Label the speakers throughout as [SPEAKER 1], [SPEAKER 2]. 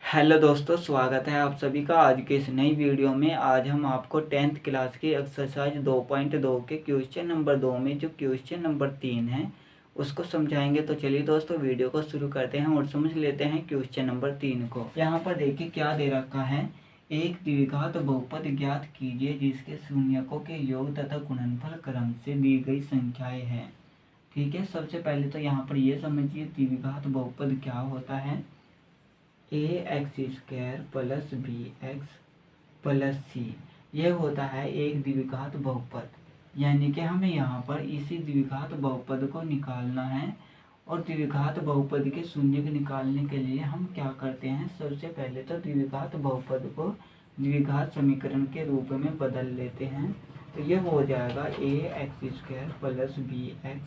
[SPEAKER 1] Hello दोस्तों, स्वागत है आप सभी का आज के इस नई वीडियो में। आज हम आपको 10th क्लास की एक्सरसाइज 2.2 के क्वेश्चन नंबर 2 में जो क्वेश्चन नंबर 3 है उसको समझाएंगे। तो चलिए दोस्तों वीडियो को शुरू करते हैं और समझ लेते हैं क्वेश्चन नंबर 3 को। यहाँ पर देखिए क्या दे रखा है, एक द्विघात बहुपद ज्ञात कीजिए जिसके शून्यकों के योग तथा गुणनफल क्रम से दी गई संख्याएं हैं। ठीक है, सबसे पहले तो यहाँ पर ये समझिए द्विघात बहुपद क्या होता है। ax² plus bx plus c यह होता है एक द्विघात बहुपद, यानी कि हमें यहाँ पर इसी द्विघात बहुपद को निकालना है। और द्विघात बहुपद के शून्य निकालने के लिए हम क्या करते हैं, सबसे पहले तो द्विघात बहुपद को द्विघात समीकरण के रूप में बदल लेते हैं। तो यह हो जाएगा ax² plus bx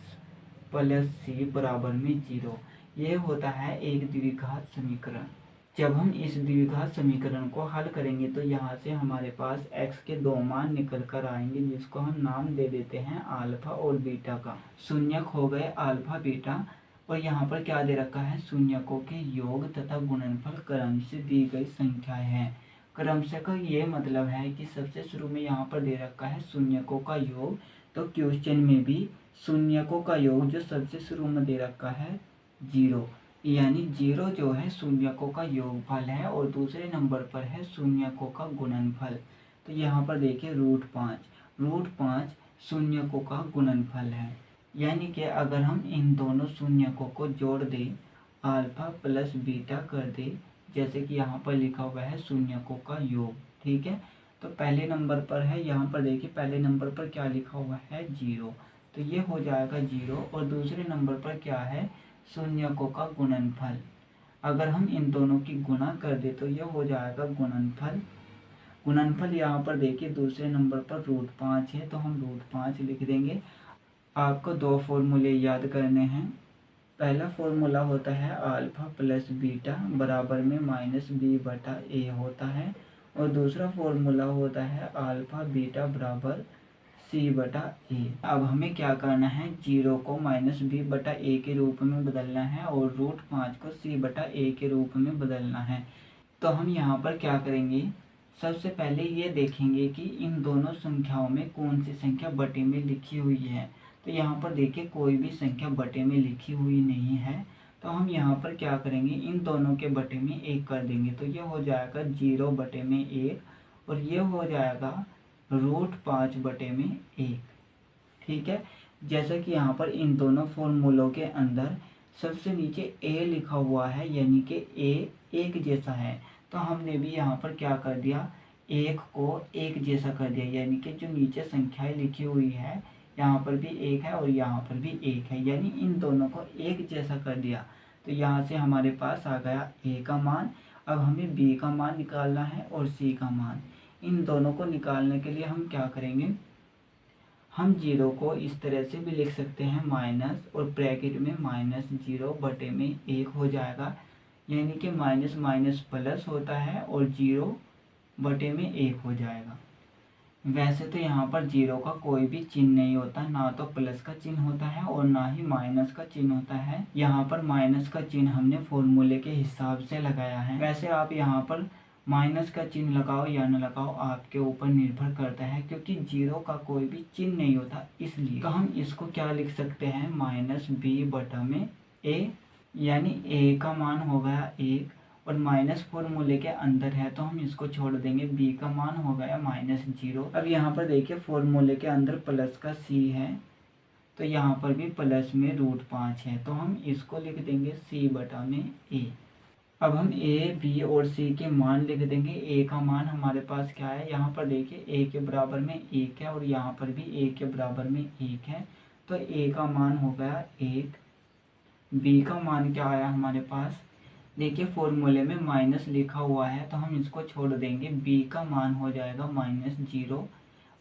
[SPEAKER 1] plus c बराबर में 0। यह होता है एक द्विघात समीकरण। जब हम इस द्विघात समीकरण को हल करेंगे तो यहाँ से हमारे पास x के दो मान निकल कर आएंगे, जिसको हम नाम दे देते हैं अल्फा और बीटा का। शून्यक हो गए अल्फा बीटा, और यहाँ पर क्या दे रखा है, शून्यकों के योग तथा गुणनफल क्रम से दी गई संख्याएं हैं। क्रम से का ये मतलब है कि सबसे शुरू में यहाँ पर दे रखा है शून्यकों का योग, तो क्वेश्चन में भी शून्यकों का योग जो सबसे शुरू में दे रखा है 0, यानी 0 जो है शून्यकों का योगफल है और दूसरे नंबर पर है शून्यकों का गुणनफल। तो यहाँ पर देखिए √5 शून्यकों का गुणनफल है, यानी कि अगर हम इन दोनों शून्यकों को जोड़ दें, अल्फा प्लस बीटा कर दें, जैसे कि यहाँ पर लिखा हुआ है शून्यकों का योग। ठीक है, तो पहले नंबर पर है, यहाँ पर देखिए पहले नंबर पर क्या लिखा हुआ है 0, तो ये हो जाएगा 0। और दूसरे नंबर पर क्या है, शून्यकों का गुणनफल। अगर हम इन दोनों की गुणा कर दे तो यह हो जाएगा गुणनफल यहाँ पर देखिए दूसरे नंबर पर √5 है, तो हम √5 लिख देंगे। आपको दो फॉर्मूले याद करने हैं। पहला फॉर्मूला होता है अल्फा प्लस बीटा बराबर में -b/a होता है, और दूसरा फॉर्मूला होता है अल्फा बीटा बराबर c/a। अब हमें क्या करना है, 0 को -b/a के रूप में बदलना है और √5 को c/a के रूप में बदलना है। तो हम यहाँ पर क्या करेंगे, सबसे पहले ये देखेंगे कि इन दोनों संख्याओं में कौन सी संख्या बटे में लिखी हुई है। तो यहाँ पर देखिए कोई भी संख्या बटे में लिखी हुई नहीं है, तो हम यहाँ पर क्या करेंगे, इन दोनों के बटे में 1 कर देंगे। तो यह हो जाएगा 0/1 और यह हो जाएगा √5/1। ठीक है, जैसा कि यहाँ पर इन दोनों फॉर्मूलों के अंदर सबसे नीचे a लिखा हुआ है, यानी कि a एक जैसा है, तो हमने भी यहाँ पर क्या कर दिया, 1 को 1 जैसा कर दिया, यानी कि जो नीचे संख्याएं लिखी हुई है यहाँ पर भी 1 है और यहाँ पर भी 1 है, यानी इन दोनों को 1 जैसा कर दिया। तो यहाँ से हमारे पास आ गया a का मान। अब हमें b का मान निकालना है और c का मान। इन दोनों को निकालने के लिए हम क्या करेंगे, हम 0 को इस तरह से भी लिख सकते हैं माइनस, और ब्रैकेट में -0/1 हो जाएगा, यानी कि माइनस माइनस प्लस होता है और 0/1 हो जाएगा। वैसे तो यहाँ पर 0 का कोई भी चिन्ह नहीं होता, ना तो प्लस का चिन्ह होता है और ना ही माइनस का चिन्ह होता है। यहाँ पर माइनस का चिन्ह हमने फॉर्मूले के हिसाब से लगाया है। वैसे आप यहाँ पर माइनस का चिन्ह लगाओ या न लगाओ आपके ऊपर निर्भर करता है, क्योंकि 0 का कोई भी चिन्ह नहीं होता, इसलिए तो हम इसको क्या लिख सकते हैं, -b/a, यानी a का मान हो गया 1 और माइनस फॉर्मूले के अंदर है तो हम इसको छोड़ देंगे, b का मान हो गया -0। अब यहाँ पर देखिए फॉर्मूले के अंदर प्लस का c है, तो यहाँ पर भी प्लस में √5 है, तो हम इसको लिख देंगे c/a। अब हम a, b और c के मान लिख देंगे। a का मान हमारे पास क्या है, यहाँ पर देखिए a के बराबर में 1 है और यहाँ पर भी a के बराबर में 1 है, तो a का मान हो गया 1। b का मान क्या आया हमारे पास, देखिए फॉर्मूले में माइनस लिखा हुआ है तो हम इसको छोड़ देंगे, b का मान हो जाएगा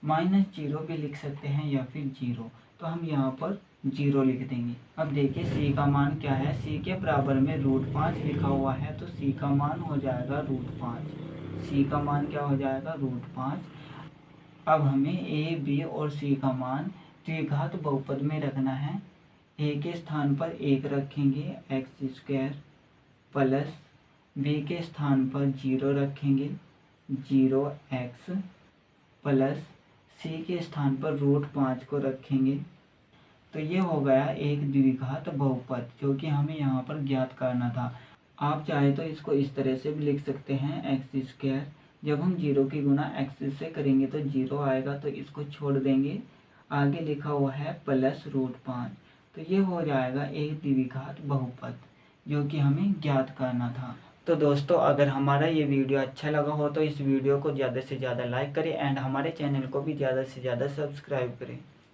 [SPEAKER 1] -0 भी लिख सकते हैं या फिर 0, तो हम यहाँ पर 0 लिख देंगे। अब देखिए c का मान क्या है, c के बराबर में √5 लिखा हुआ है, तो c का मान हो जाएगा √5। c का मान क्या हो जाएगा, √5। अब हमें a, b और c का मान द्विघात बहुपद में रखना है। a के स्थान पर 1 रखेंगे, x² प्लस v के स्थान पर 0 रखेंगे, 0x प्लस c के स्थान पर √5 को रखेंगे। तो ये हो गया एक द्विघात बहुपद जो कि हमें यहाँ पर ज्ञात करना था। आप चाहे तो इसको इस तरह से भी लिख सकते हैं x²। जब हम 0 की गुणा x से करेंगे तो 0 आएगा, तो इसको छोड़ देंगे। आगे लिखा हुआ है प्लस √5। तो ये हो जाएगा एक द्विघात बहुपद जो कि हमें ज्ञात करना था। तो दोस्तों, अगर हमारा ये वीडियो अच्छा लगा हो तो इस वीडियो को ज़्यादा से ज़्यादा लाइक करें एंड हमारे चैनल को भी ज़्यादा से ज़्यादा सब्सक्राइब करें।